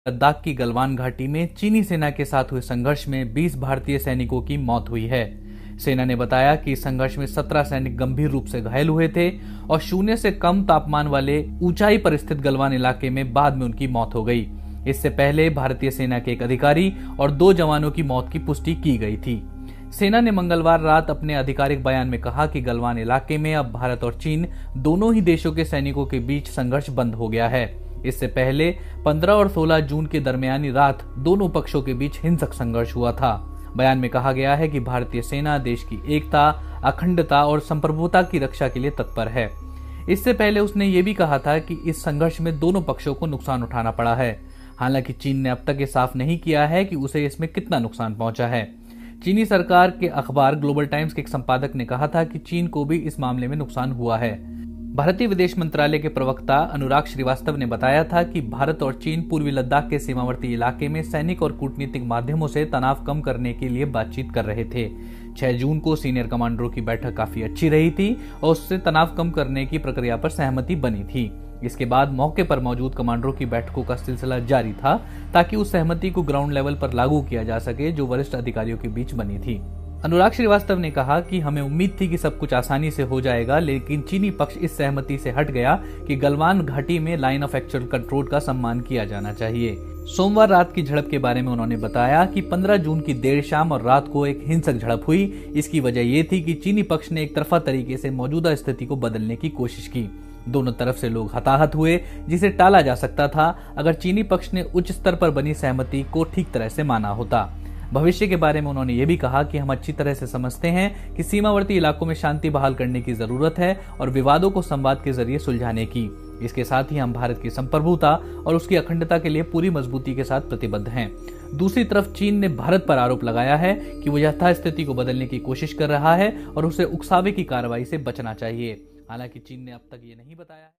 लद्दाख की गलवान घाटी में चीनी सेना के साथ हुए संघर्ष में 20 भारतीय सैनिकों की मौत हुई है। सेना ने बताया कि इस संघर्ष में 17 सैनिक गंभीर रूप से घायल हुए थे और 0 से कम तापमान वाले ऊंचाई पर स्थित गलवान इलाके में बाद में उनकी मौत हो गई। इससे पहले भारतीय सेना के एक अधिकारी और 2 जवानों की मौत की पुष्टि की गई थी। सेना ने मंगलवार रात अपने आधिकारिक बयान में कहा कि गलवान इलाके में अब भारत और चीन दोनों ही देशों के सैनिकों के बीच संघर्ष बंद हो गया है। इससे पहले 15 और 16 जून के दरमियानी रात दोनों पक्षों के बीच हिंसक संघर्ष हुआ था। बयान में कहा गया है कि भारतीय सेना देश की एकता, अखंडता और संप्रभुता की रक्षा के लिए तत्पर है। इससे पहले उसने ये भी कहा था कि इस संघर्ष में दोनों पक्षों को नुकसान उठाना पड़ा है। हालांकि चीन ने अब तक ये साफ नहीं किया है कि उसे इसमें कितना नुकसान पहुंचा है। चीनी सरकार के अखबार ग्लोबल टाइम्स के एक संपादक ने कहा था कि चीन को भी इस मामले में नुकसान हुआ है। भारतीय विदेश मंत्रालय के प्रवक्ता अनुराग श्रीवास्तव ने बताया था कि भारत और चीन पूर्वी लद्दाख के सीमावर्ती इलाके में सैनिक और कूटनीतिक माध्यमों से तनाव कम करने के लिए बातचीत कर रहे थे। 6 जून को सीनियर कमांडरों की बैठक काफी अच्छी रही थी और उससे तनाव कम करने की प्रक्रिया पर सहमति बनी थी। इसके बाद मौके पर मौजूद कमांडरों की बैठकों का सिलसिला जारी था ताकि उस सहमति को ग्राउंड लेवल पर लागू किया जा सके जो वरिष्ठ अधिकारियों के बीच बनी थी। अनुराग श्रीवास्तव ने कहा कि हमें उम्मीद थी कि सब कुछ आसानी से हो जाएगा, लेकिन चीनी पक्ष इस सहमति से हट गया कि गलवान घाटी में लाइन ऑफ एक्चुअल कंट्रोल का सम्मान किया जाना चाहिए। सोमवार रात की झड़प के बारे में उन्होंने बताया कि 15 जून की देर शाम और रात को एक हिंसक झड़प हुई। इसकी वजह ये थी कि चीनी पक्ष ने एक तरफा तरीके से मौजूदा स्थिति को बदलने की कोशिश की। दोनों तरफ से लोग हताहत हुए, जिसे टाला जा सकता था अगर चीनी पक्ष ने उच्च स्तर पर बनी सहमति को ठीक तरह से माना होता। भविष्य के बारे में उन्होंने ये भी कहा कि हम अच्छी तरह से समझते हैं कि सीमावर्ती इलाकों में शांति बहाल करने की जरूरत है और विवादों को संवाद के जरिए सुलझाने की। इसके साथ ही हम भारत की संप्रभुता और उसकी अखंडता के लिए पूरी मजबूती के साथ प्रतिबद्ध हैं। दूसरी तरफ चीन ने भारत पर आरोप लगाया है कि वो यथास्थिति को बदलने की कोशिश कर रहा है और उसे उकसावे की कार्रवाई से बचना चाहिए। हालांकि चीन ने अब तक ये नहीं बताया।